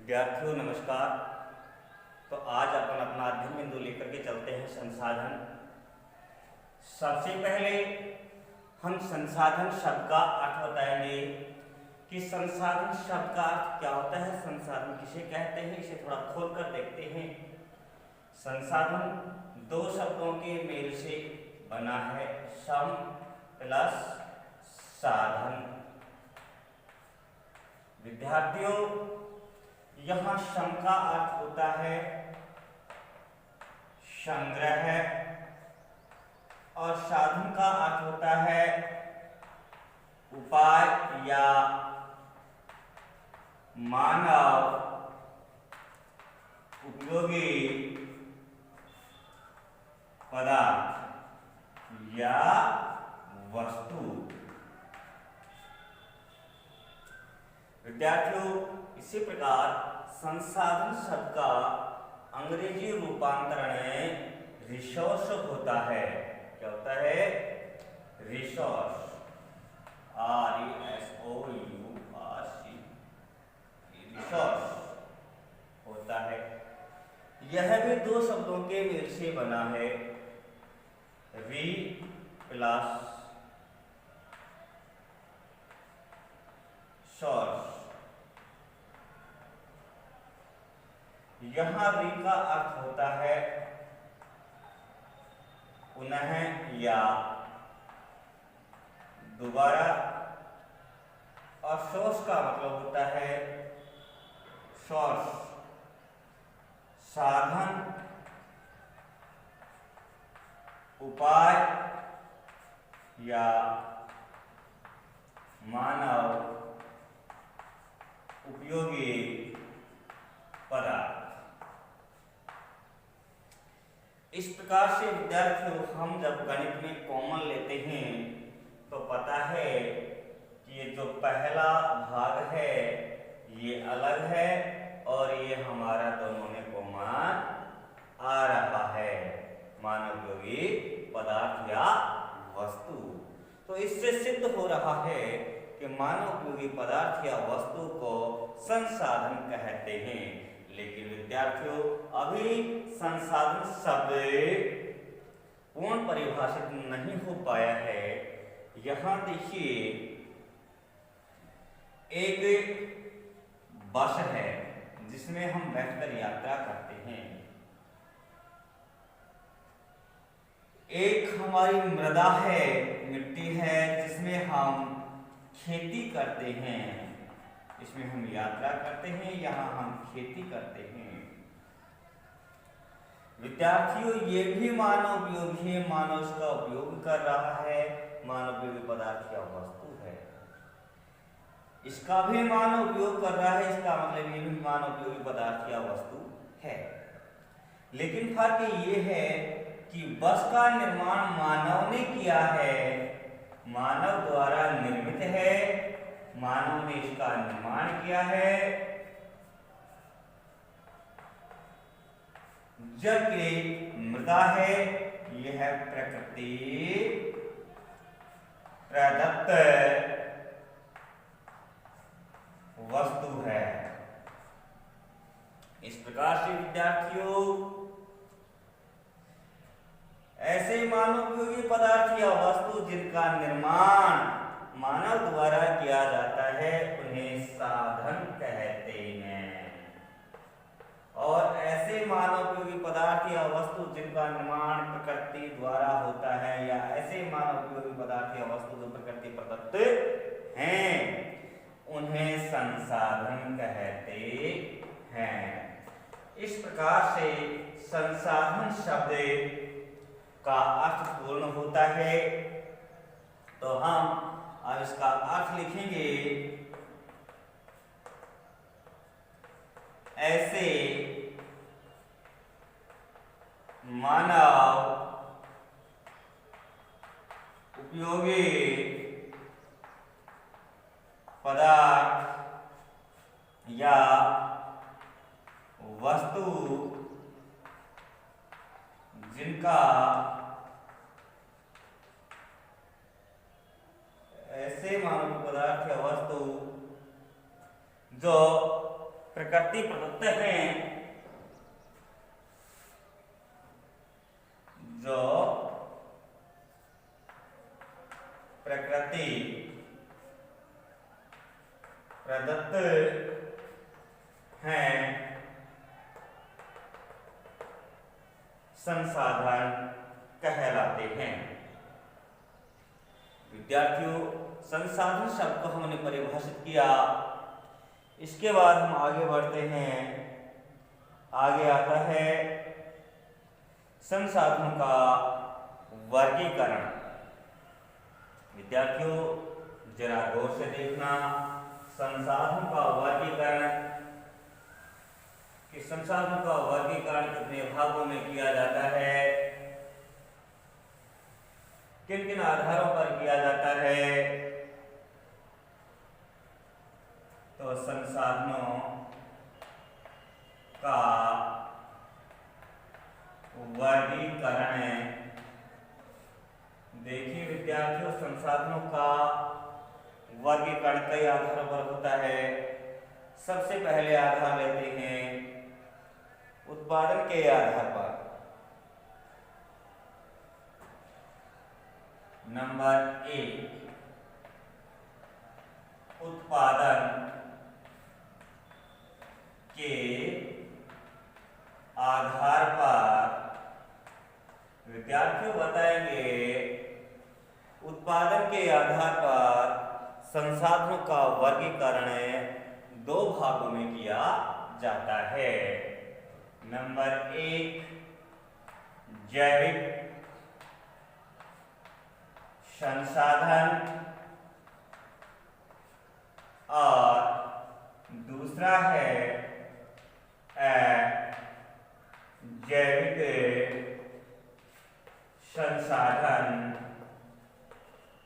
विद्यार्थियों नमस्कार। तो आज अपन अपना अध्ययन बिंदु लेकर के चलते हैं संसाधन। सबसे पहले हम संसाधन शब्द का अर्थ बताएंगे कि संसाधन शब्द का अर्थ क्या होता है, संसाधन किसे कहते हैं, इसे थोड़ा खोल कर देखते हैं। संसाधन दो शब्दों के मेल से बना है, सम प्लस साधन। विद्यार्थियों यहाँ सम का अर्थ होता है संग्रह और साधन का अर्थ होता है उपाय या मानव उपयोगी पदार्थ या वस्तु। विद्यार्थियों इसी प्रकार संसाधन शब्द का अंग्रेजी रूपांतरण रिसोर्स होता है। क्या होता है? रिसोर्स, RESOURC, रिसोर्स होता है। यह भी दो शब्दों के मेल से बना है, री प्लस सोर्स। यहां री का अर्थ होता है पुनः या दोबारा, और सोर्स का मतलब होता है सोर्स, साधन, उपाय या मानव उपयोगी पदार्थ। इस प्रकार से विद्यार्थियों हम जब गणित में कॉमन लेते हैं तो पता है कि ये जो पहला भाग है ये अलग है और ये हमारा दोनों में कॉमन आ रहा है, मानव उपयोगी पदार्थ या वस्तु। तो इससे सिद्ध हो रहा है कि मानव उपयोगी पदार्थ या वस्तु को संसाधन कहते हैं। लेकिन विद्यार्थियों अभी संसाधन शब्द पूर्ण परिभाषित नहीं हो पाया है। यहां देखिए एक बस है जिसमें हम बैठकर यात्रा करते हैं, एक हमारी मृदा है, मिट्टी है जिसमें हम खेती करते हैं, इसमें हम यात्रा करते हैं, यहाँ हम खेती करते हैं। विद्यार्थियों ये भी मानव उपयोगी है, मानव इसका उपयोग कर रहा है, मानव उपयोगी पदार्थ या वस्तु है। इसका भी मानव उपयोग कर रहा है, इसका मतलब ये भी मानव उपयोगी पदार्थ या वस्तु है। लेकिन फर्क ये है कि बस का निर्माण मानव ने किया है, मानव द्वारा निर्मित है, मानव ने इसका निर्माण किया है, जबकि मृदा है यह प्रकृति प्रदत्त वस्तु है। इस प्रकार से विद्यार्थियों ऐसे मानव उपयोगी पदार्थ या वस्तु जिनका निर्माण मानव द्वारा किया जाता है उन्हें साधन कहते हैं, और ऐसे मानव उपयोगी पदार्थ या वस्तु जिनका निर्माण प्रकृति द्वारा होता है या ऐसे मानव उपयोगी पदार्थ या वस्तु जो प्रकृति प्रदत्त हैं उन्हें संसाधन कहते हैं। इस प्रकार से संसाधन शब्द का अर्थ पूर्ण होता है। तो हम अब इसका अर्थ लिखेंगे, ऐसे मानव उपयोगी पदार्थ या वस्तु जिनका ऐसे मानव पदार्थ या वस्तु जो प्रकृति प्रदत्त हैं, जो प्रकृति प्रदत्त हैं संसाधन कहलाते हैं। विद्यार्थियों, संसाधन शब्द को हमने परिभाषित किया। इसके बाद हम आगे बढ़ते हैं। आगे आता है संसाधनों का वर्गीकरण। विद्यार्थियों, जरा गौर से देखना, संसाधनों का वर्गीकरण कि संसाधनों का वर्गीकरण कितने भागों में किया जाता है, किन किन आधारों पर किया जाता है। तो संसाधनों का वर्गीकरण, देखिए विद्यार्थियों, संसाधनों का वर्गीकरण कई आधारों पर होता है। सबसे पहले आधार लेते हैं उत्पादन के आधार पर। नंबर 1, उत्पादन के आधार पर। विद्यार्थियों बताएंगे, उत्पादन के आधार पर संसाधनों का वर्गीकरण 2 भागों में किया जाता है। नंबर 1, जैविक संसाधन, और दूसरा है अजैविक संसाधन।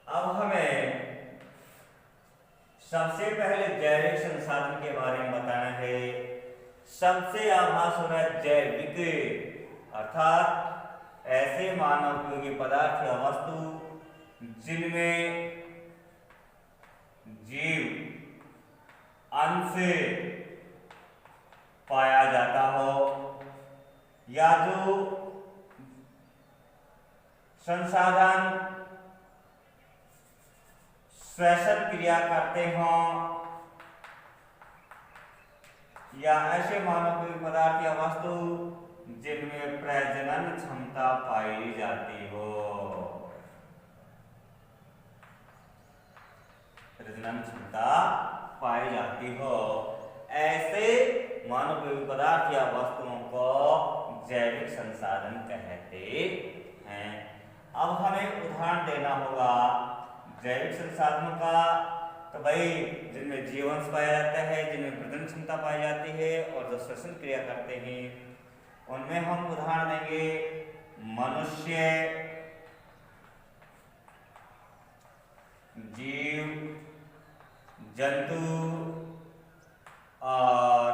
अब हमें सबसे पहले जैविक संसाधन के बारे में बताना है। सबसे आभास हो रहा है जैविक, अर्थात ऐसे मानव उपयोगी पदार्थ या वस्तु जिनमें जीव अंश पाया जाता हो, या जो संसाधन श्वसन क्रिया करते हों, या ऐसे मानव उपयोगी पदार्थ या वस्तु जिनमें प्रजनन क्षमता पाई जाती हो। प्रजनन क्षमता पाई जाती हो, ऐसे मानव उपयोगी पदार्थ या वस्तुओं को जैविक संसाधन कहते हैं। अब हमें उदाहरण देना होगा जैविक संसाधनों का। तो भाई, जिनमें जीवांश पाया जाता है, जिनमें प्रजनन क्षमता पाई जाती है, और जो श्वसन क्रिया करते हैं, उनमें हम उदाहरण देंगे मनुष्य, जीव जंतु और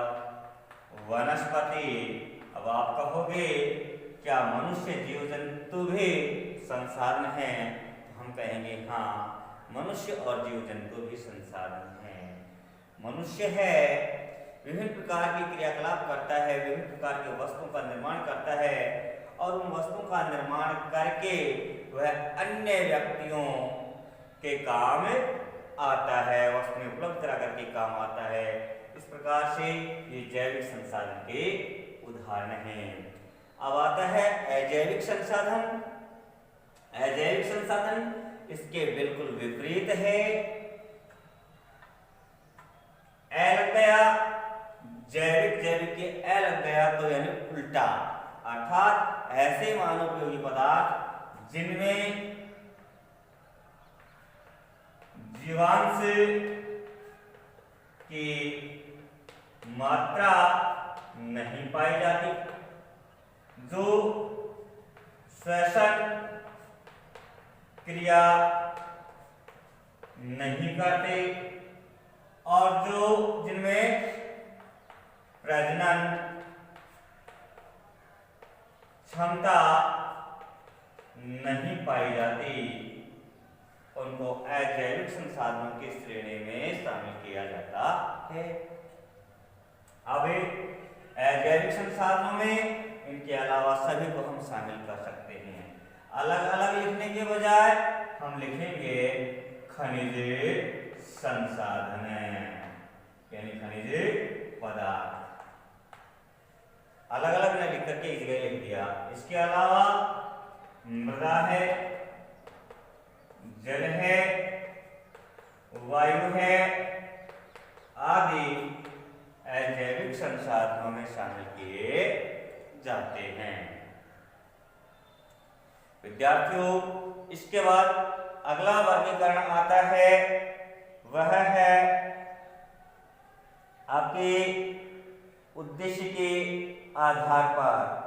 वनस्पति। अब आप कहोगे क्या मनुष्य जीव जंतु भी संसाधन हैं? तो हम कहेंगे हाँ, मनुष्य और जीव जंतु भी संसाधन हैं। मनुष्य है, विभिन्न प्रकार की क्रियाकलाप करता है, विभिन्न प्रकार की वस्तुओं का निर्माण करता है, और उन वस्तुओं का निर्माण करके वह अन्य व्यक्तियों के काम आता है, वस्तुएं उपलब्ध करा करके काम आता है। इस प्रकार से ये जैविक संसाधन के उदाहरण हैं। अब आता है अजैविक संसाधन। अजैविक संसाधन इसके बिल्कुल विपरीत है। ए लग गया, जैविक के ए लग गया, तो यानी उल्टा, अर्थात ऐसे मानव उपयोगी पदार्थ जिनमें जीवांश की मात्रा नहीं पाई जाती, जो श्वसन क्रिया नहीं करते, और जो जिनमें प्रजनन क्षमता नहीं पाई जाती, उनको अजैविक संसाधनों की श्रेणी में शामिल किया जाता है। अभी जैविक संसाधनों में इनके अलावा सभी को हम शामिल कर सकते हैं। अलग अलग लिखने के बजाय हम लिखेंगे खनिज संसाधन, यानी खनिज पदार्थ। अलग अलग ने लिख करके इस जगह लिख दिया। इसके अलावा मृदा है, जल है, वायु है आदि अजैविक संसाधनों में शामिल किए जाते हैं। विद्यार्थियों, इसके बाद अगला वर्गीकरण आता है, वह है आपके उद्देश्य के आधार पर।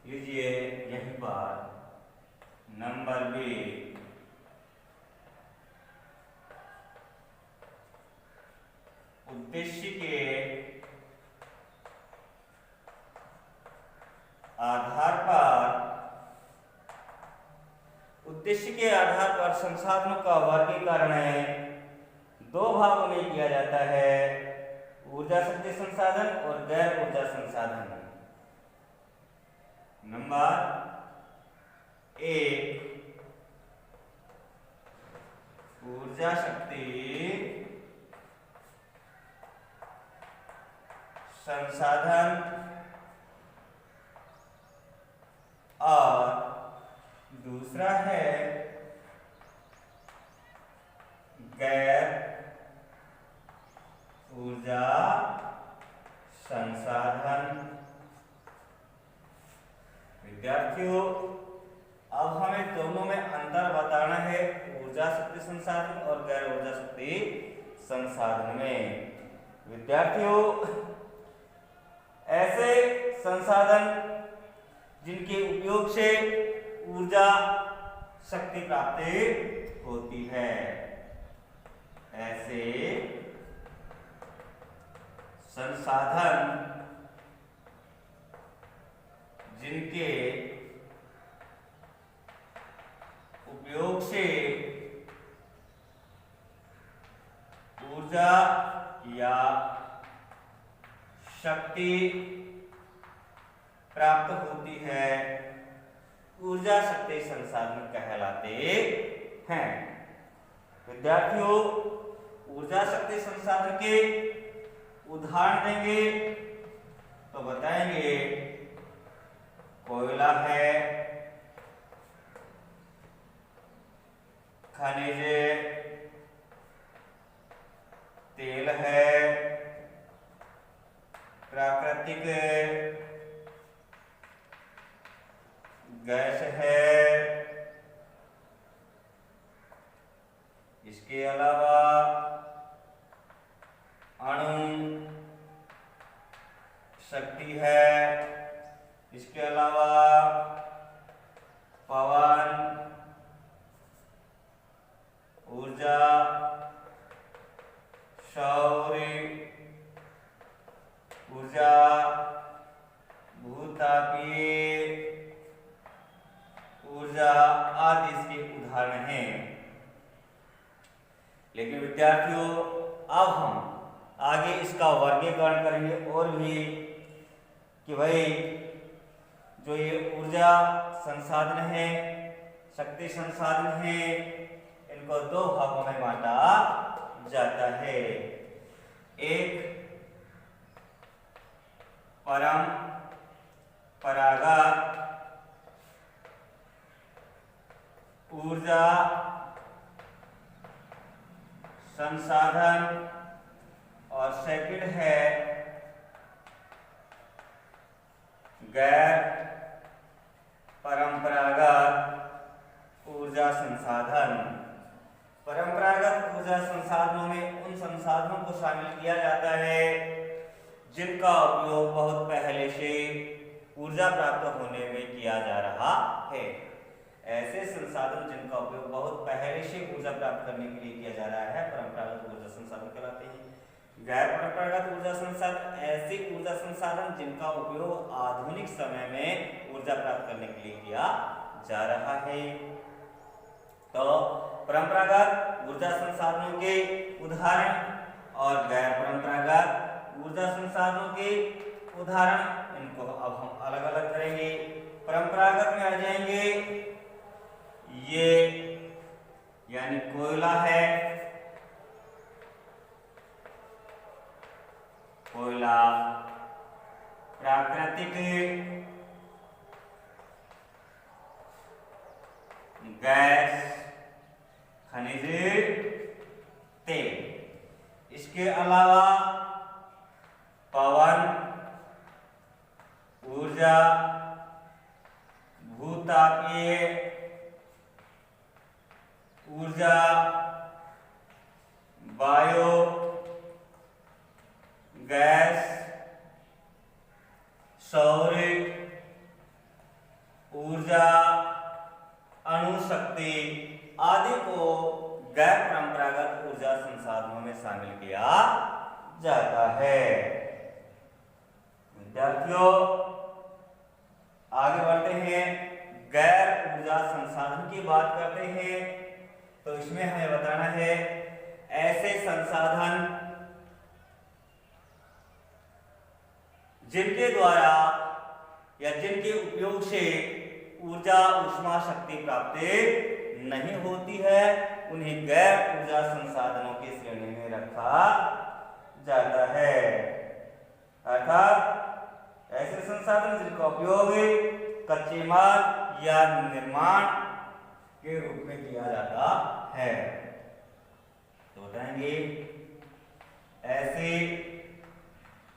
लीजिए यहीं पर नंबर बी, उद्देश्य के आधार पर, उद्देश्य के आधार पर संसाधनों का वर्गीकरण दो भागों में किया जाता है, ऊर्जा शक्ति संसाधन और गैर ऊर्जा संसाधन। नंबर एक, ऊर्जा शक्ति संसाधन और दूसरा है गैर ऊर्जा संसाधन। विद्यार्थियों, अब हमें दोनों में अंतर बताना है, ऊर्जा शक्ति संसाधन और गैर ऊर्जा शक्ति संसाधन में। विद्यार्थियों, ऐसे संसाधन जिनके उपयोग से ऊर्जा शक्ति प्राप्त होती है, ऐसे संसाधन जिनके उपयोग से ऊर्जा या शक्ति प्राप्त होती है, ऊर्जा शक्ति संसाधन कहलाते हैं। विद्यार्थियों, ऊर्जा शक्ति संसाधन के उदाहरण देंगे तो बताएंगे कोयला है, खनिज तेल है, प्राकृतिक गैस है, इसके अलावा अणु शक्ति है, इसके अलावा पवन ऊर्जा, सौर ऊर्जा, भूतापीय ऊर्जा आदि इसके उदाहरण हैं। लेकिन विद्यार्थियों, अब हम आगे इसका वर्गीकरण करेंगे और भी कि भाई जो ये ऊर्जा संसाधन है, शक्ति संसाधन है, इनको दो भागों में बांटा जाता है। एक परंपरागत ऊर्जा संसाधन और सेकंड है गैर परंपरागत ऊर्जा संसाधन। परंपरागत ऊर्जा संसाधनों में उन संसाधनों को शामिल किया जाता है जिनका उपयोग बहुत पहले से ऊर्जा प्राप्त होने में किया जा रहा है। ऐसे संसाधन जिनका उपयोग बहुत पहले से ऊर्जा प्राप्त करने के लिए किया जा रहा है परंपरागत ऊर्जा संसाधन कहलाते हैं। गैर परंपरागत ऊर्जा संसाधन ऐसे ऊर्जा संसाधन जिनका उपयोग आधुनिक समय में ऊर्जा प्राप्त करने के लिए किया जा रहा है। तो परंपरागत ऊर्जा संसाधनों के उदाहरण और गैर परंपरागत ऊर्जा संसाधनों के उदाहरण, इनको अब हम अलग अलग करेंगे। परंपरागत में आ जाएंगे ये यानी कोयला है, कोयला, प्राकृतिक गैस, खनिज तेल। इसके अलावा पवन ऊर्जा, भूतापीय ऊर्जा, बायो गैस, सौर ऊर्जा, अणुशक्ति आदि को गैर परंपरागत ऊर्जा संसाधनों में शामिल किया जाता है। विद्यार्थियों आगे बढ़ते हैं, गैर ऊर्जा संसाधन की बात करते हैं। तो इसमें हमें बताना है ऐसे संसाधन जिनके द्वारा या जिनके उपयोग से ऊर्जा उष्मा शक्ति प्राप्त नहीं होती है, उन्हें गैर ऊर्जा संसाधनों की श्रेणी में रखा जाता है। अर्थात ऐसे संसाधन जिनका उपयोग कच्चे माल या निर्माण के रूप में किया जाता है। तो बताएंगे ऐसे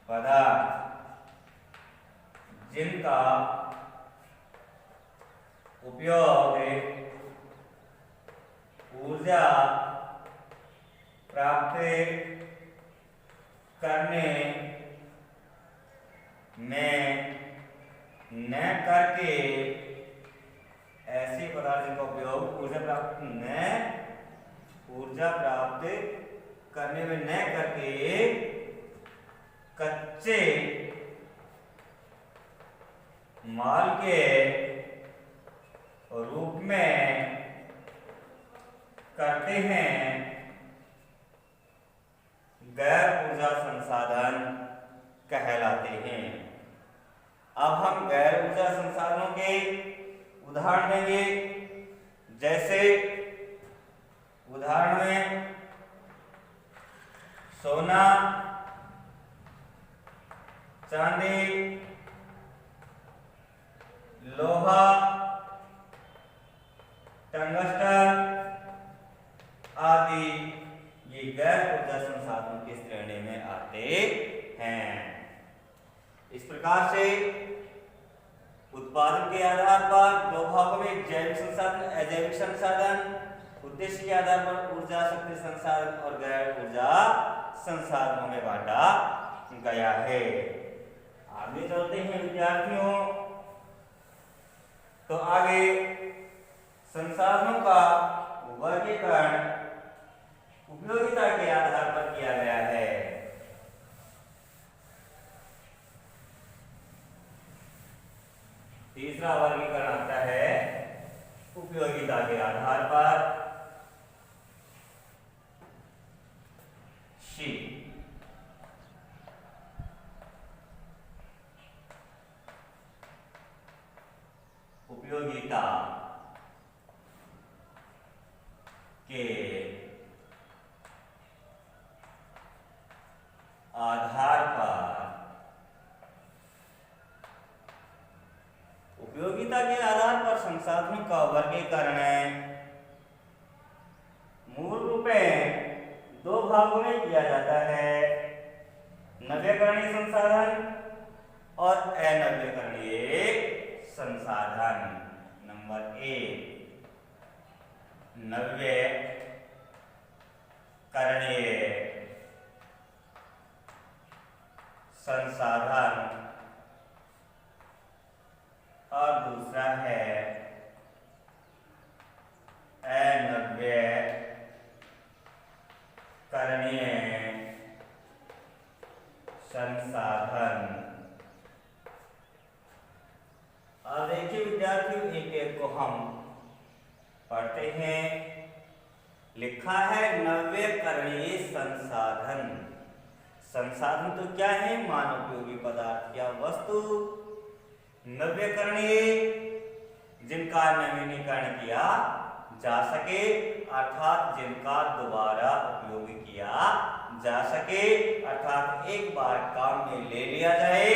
पदार्थ जिनका उपयोग ऊर्जा प्राप्त करने में न करके, ऐसे पदार्थ जिनका उपयोग ऊर्जा प्राप्त करने में न करके कच्चे माल के रूप में करते हैं, गैर ऊर्जा संसाधन कहलाते हैं। अब हम गैर ऊर्जा संसाधनों के उदाहरण देंगे। जैसे उदाहरण में सोना, चांदी, लोहा, टंगस्टन आदि ये गैर ऊर्जा संसाधनों की श्रेणी में आते हैं। इस प्रकार से उत्पादन के आधार पर दो भागों में जैविक संसाधन, अजैविक संसाधन, उद्देश्य के आधार पर ऊर्जा शक्ति संसाधन और गैर ऊर्जा संसाधनों में बांटा गया है। आगे चलते हैं विद्यार्थियों। तो आगे संसाधनों का वर्गीकरण उपयोगिता के आधार पर किया गया है। तीसरा वर्गीकरण आता है उपयोगिता के आधार पर। सी उपयोगिता के आधार पर, उपयोगिता के आधार पर संसाधनों का वर्गीकरण मूल रूप में दो भागों में किया जाता है, नवीकरणीय संसाधन और अनवीकरणीय संसाधन। नंबर एक, नवीकरणीय संसाधन और दूसरा है अनवीकरणीय संसाधन। अब विद्यार्थियों एक एक को हम पढ़ते हैं। लिखा है नव्यकरणीय संसाधन। संसाधन तो क्या है? मानवोपयोगी पदार्थ या वस्तु। नव्यकरणीय जिनका नवीनीकरण किया जा सके, अर्थात जिनका दोबारा उपयोग किया जा सके, अर्थात एक बार काम में ले लिया जाए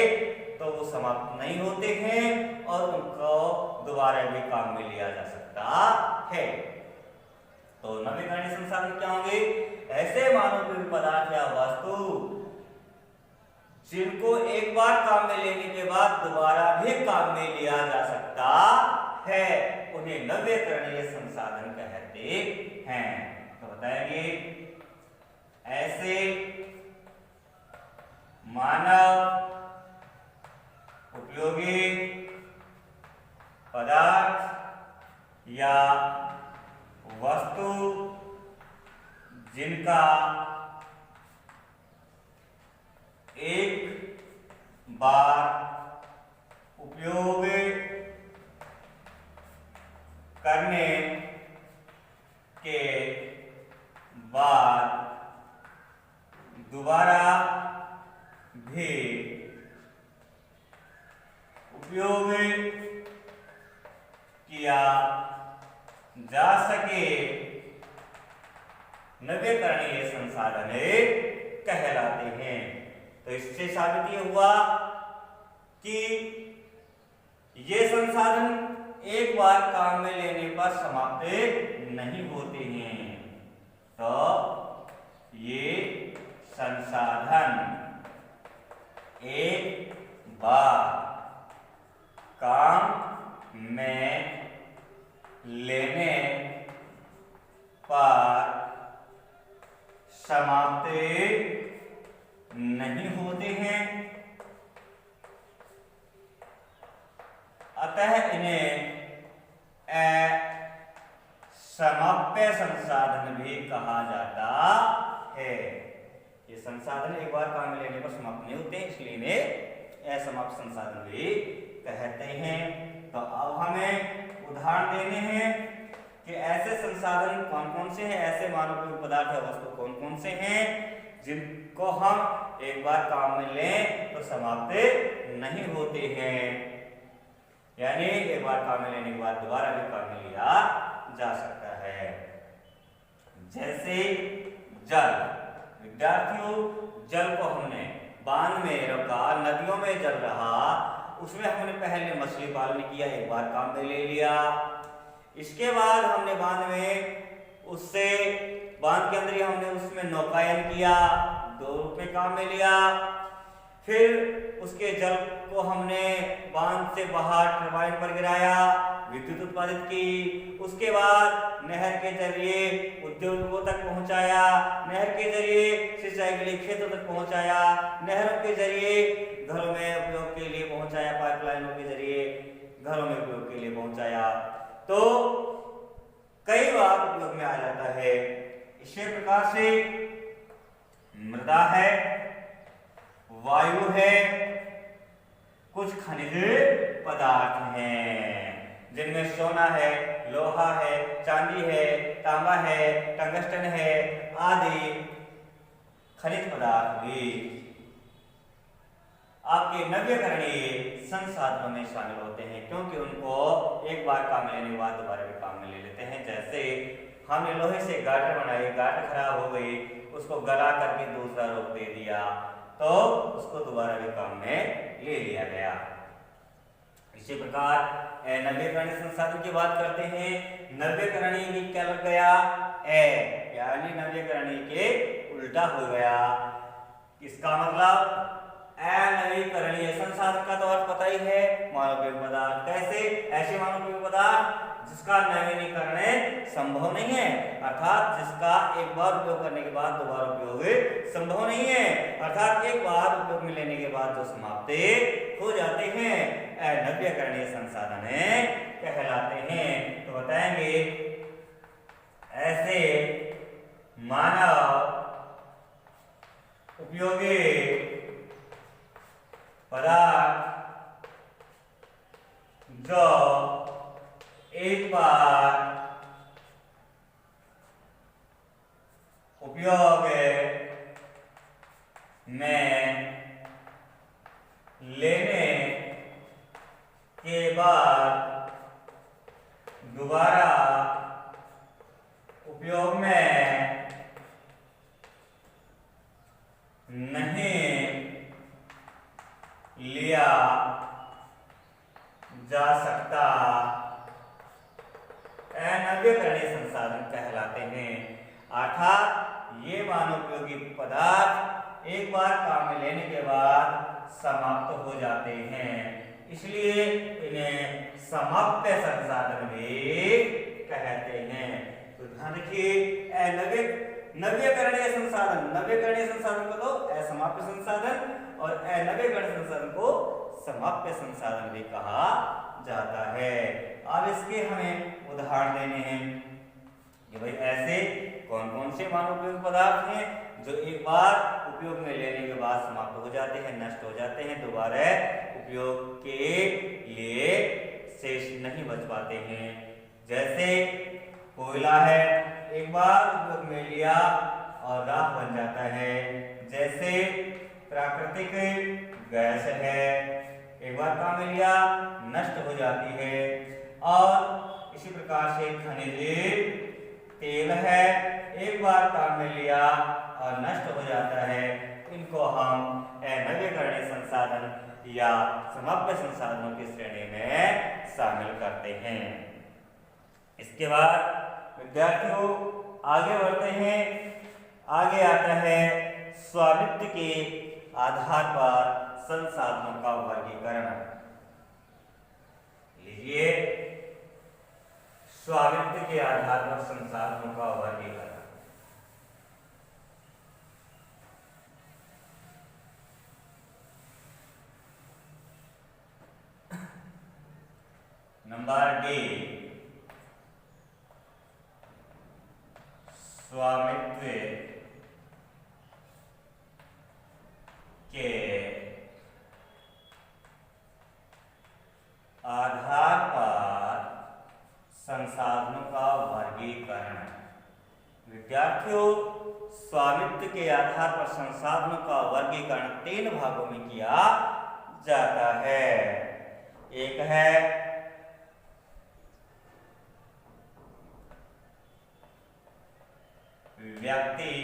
तो वो समाप्त नहीं होते हैं और उनको दोबारा भी काम में लिया जा सकता है। तो नवीकरणीय संसाधन क्या होंगे? ऐसे मानवोपयोगी पदार्थ या वस्तु जिनको एक बार काम में लेने के बाद दोबारा भी काम में लिया जा सकता है, उन्हें नवीकरणीय संसाधन कहते हैं। तो बताएंगे ऐसे मानव उपयोगी पदार्थ या वस्तु जिनका एक बार उपयोग करने के बाद दोबारा भी उपयोग किया जा सके, नवीकरणीय संसाधन कहलाते हैं। तो इससे साबित ये हुआ कि ये संसाधन एक बार काम में लेने पर समाप्त नहीं होते हैं। तो ये संसाधन एक बार काम में लेने पर समाप्त नहीं होते हैं, अतः इन्हें असमाप्य संसाधन भी कहा जाता है। ये संसाधन एक बार काम में लेने पर समाप्त नहीं होते, इसलिए इन्हें असमाप्य संसाधन भी कहते हैं। तो अब हमें उदाहरण देने हैं कि ऐसे संसाधन कौन कौन से हैं, ऐसे मानवोपयोगी पदार्थ या वस्तु कौन कौन से हैं जिनको हम एक बार काम में लें तो समाप्त नहीं होते हैं, यानी एक बार काम में लेने के बाद दोबारा भी काम में लिया जा सकता है। जैसे जल। विद्यार्थियों, जल को हमने बांध में रखा, नदियों में जल रहा, उसमें हमने पहले मछली पालन किया, एक बार काम में ले लिया। इसके बाद हमने बांध में उससे बांध के अंदर ही हमने उसमें नौकायन किया, दो रूप में काम में लिया। फिर उसके जल को हमने बांध से बाहर टरबाइन पर गिराया, विद्युत उत्पादित की। उसके बाद नहर के जरिए उद्योगों तक पहुंचाया, नहर के जरिए सिंचाई के लिए खेतों तक पहुंचाया, नहरों के जरिए घरों में उपयोग के लिए पहुंचाया, पाइपलाइनों के जरिए घरों में उपयोग के लिए पहुंचाया। तो कई बार उपयोग में आ जाता है। इसी प्रकार से मृदा है, वायु है, कुछ खनिज पदार्थ हैं जिनमें सोना है, लोहा है, चांदी है, तांबा है, टंगस्टन है आदि खनिज पदार्थ भी आपके नवीकरणीय संसाधनों में शामिल होते हैं, क्योंकि उनको एक बार काम में लेने के बाद दोबारा भी काम में ले लेते हैं। जैसे हमने लोहे से गाटर बनाई, गाटर खराब हो गई, उसको गला करके दूसरा रूप दे दिया तो उसको दोबारा भी काम में ले लिया गया। इसी प्रकार नवीकरणीय संसाधन की बात करते हैं। नवीकरणीय की क्या लग गया? यानी नवीकरणीय के उल्टा हो गया। इसका मतलब अनवीकरणीय संसाधन का तो अर्थ पता ही है, मानवोपयोगी पदार्थ। कैसे? ऐसे मानवोपयोगी पदार्थ जिसका नवीनीकरण संभव नहीं है, अर्थात जिसका एक बार उपयोग करने के बाद दोबारा उपयोग संभव नहीं है, अर्थात एक बार उपयोग में लेने के बाद जो समाप्त हो जाते हैं, अनवीकरणीय संसाधन कहलाते हैं। तो बताएंगे ऐसे मानव उपयोगी पदार्थ जो एक बार उपयोग में लेने के बाद दोबारा उपयोग में नहीं लिया जा सकता, अनव्यकरणीय संसाधन कहलाते हैं। अर्थात ये मानवोपयोगी पदार्थ एक बार काम में लेने के बाद समाप्त हो जाते हैं, इसलिए इन्हें समाप्त संसाधन भी कहते हैं। तो ध्यान रखिए, नव्यकरणीय संसाधन, नव्यकरणीय संसाधन को तो असमाप्य संसाधन और अनव्यकरणीय संसाधन को समाप्य संसाधन भी कहा जाता है। अब इसके हमें उदाहरण देने हैं कि भाई ऐसे कौन कौन से मानवोपयोगी पदार्थ हैं जो एक बार उपयोग में लेने के बाद समाप्त हो जाते हैं, नष्ट हो जाते हैं, दोबारा उपयोग के लिए शेष नहीं बच पाते हैं। जैसे कोयला है, एक बार उपयोग में लिया और राख बन जाता है। जैसे प्राकृतिक गैस है, एक बार काम में लिया नष्ट हो जाती है। और इसी प्रकार से खनिज तेल है, एक बार काम में लिया और नष्ट हो जाता है। इनको हम अनव्यकरणीय संसाधन या समाप्य संसाधनों की श्रेणी में शामिल करते हैं। इसके बाद विद्यार्थियों आगे बढ़ते हैं। आगे आता है स्वामित्व के आधार पर संसाधनों का वर्गीकरण। लीजिए, स्वामित्व के आधार पर संसाधनों का वर्गीकरण। नंबर डी, स्वामित्व के आधार पर संसाधनों का वर्गीकरण। विद्यार्थियों, स्वामित्व के आधार पर संसाधनों का वर्गीकरण 3 भागों में किया जाता है। एक है व्यक्तिगत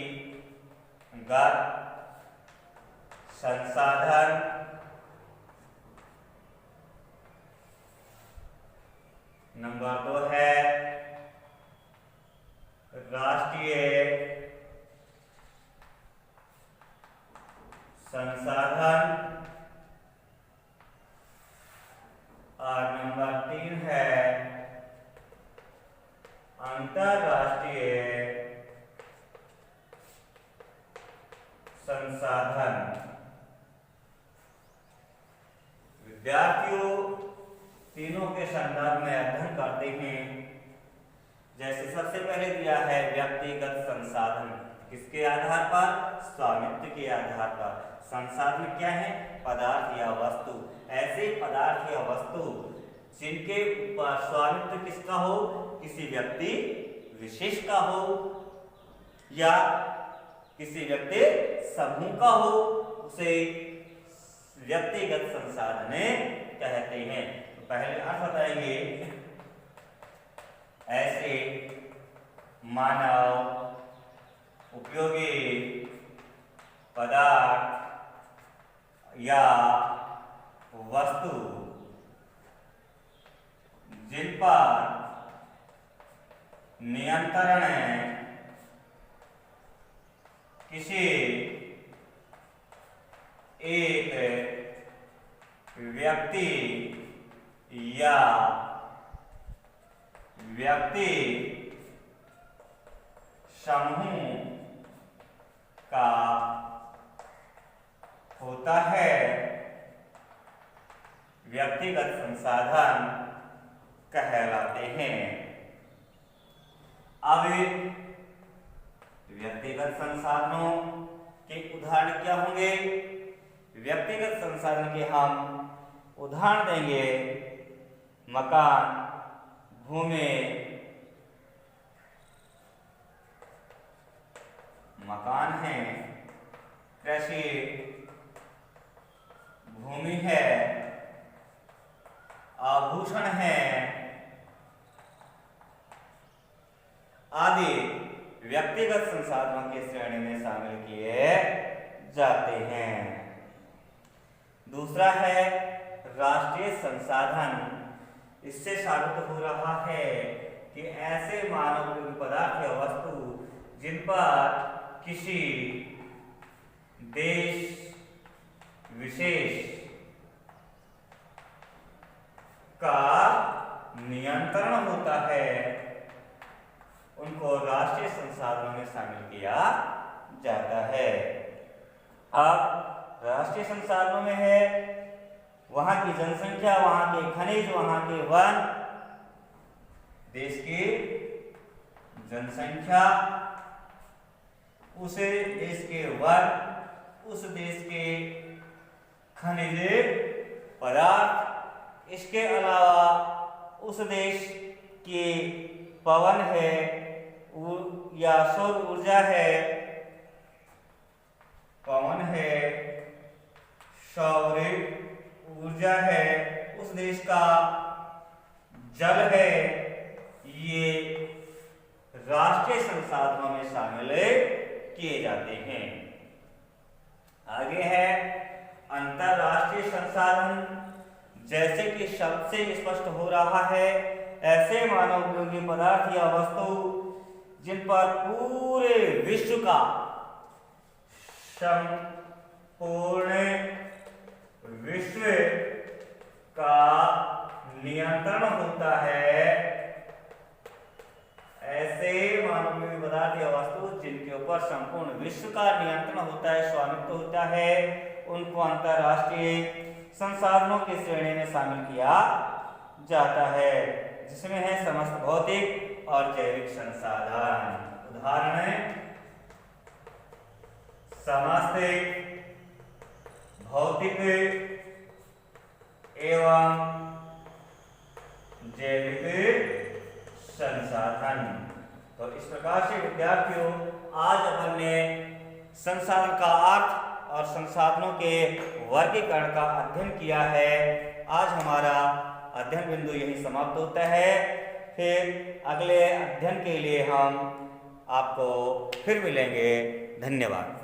संसाधन, नंबर 2 है राष्ट्रीय संसाधन और नंबर 3 है अंतरराष्ट्रीय संसाधन। विद्यार्थियों, तीनों के संदर्भ में अध्ययन करते हैं। जैसे सबसे पहले दिया है व्यक्तिगत संसाधन, किसके आधार पर? स्वामित्व के आधार पर। संसाधन क्या है? पदार्थ या वस्तु। ऐसे पदार्थ या वस्तु जिनके ऊपर स्वामित्व किसका हो? किसी व्यक्ति विशेष का हो या किसी व्यक्ति समूह का हो, उसे व्यक्तिगत संसाधन कहते हैं। तो पहले अर्थ बताएंगे। ऐसे मानव उपयोगी पदार्थ या वस्तु जिन पर नियंत्रण किसी एक व्यक्ति या व्यक्ति समूह का होता है, व्यक्तिगत संसाधन कहलाते हैं। अब व्यक्तिगत संसाधनों के उदाहरण क्या होंगे? व्यक्तिगत संसाधन के हम उदाहरण देंगे मकान, भूमि, मकान है, कृषि भूमि है, आभूषण है आदि व्यक्तिगत संसाधनों की श्रेणी में शामिल किए जाते हैं। दूसरा है राष्ट्रीय संसाधन। इससे साबित हो रहा है कि ऐसे मानव उपयोगी पदार्थ या वस्तु जिन पर किसी देश विशेष का नियंत्रण होता है, उनको राष्ट्रीय संसाधनों में शामिल किया जाता है। अब राष्ट्रीय संसाधनों में है वहां की जनसंख्या, वहां के खनिज, वहां के वन, देश की जनसंख्या, उस देश के वन, उस देश के खनिज पदार्थ, इसके अलावा उस देश के पवन है या सौर ऊर्जा है, पवन है, सौर ऊर्जा है, उस देश का जल है, ये राष्ट्रीय संसाधनों में शामिल किए जाते हैं। आगे है अंतरराष्ट्रीय संसाधन। जैसे कि शब्द से स्पष्ट हो रहा है, ऐसे मानव उपयोगी पदार्थ या वस्तु जिन पर पूरे विश्व का संपूर्ण विश्व का नियंत्रण होता है, ऐसे मानव उपयोगी पदार्थ या वस्तु जिनके ऊपर संपूर्ण विश्व का नियंत्रण होता है, स्वामित्व होता है, उनको अंतरराष्ट्रीय संसाधनों की श्रेणी में शामिल किया जाता है, जिसमें है समस्त भौतिक और जैविक संसाधन। उदाहरण समस्त भौतिक एवं जैविक संसाधन। तो इस प्रकार से विद्यार्थियों, आज अपन ने संसाधन का अर्थ और संसाधनों के वर्गीकरण का अध्ययन किया है। आज हमारा अध्ययन बिंदु यही समाप्त होता है। फिर अगले अध्ययन के लिए हम आपको फिर मिलेंगे। धन्यवाद।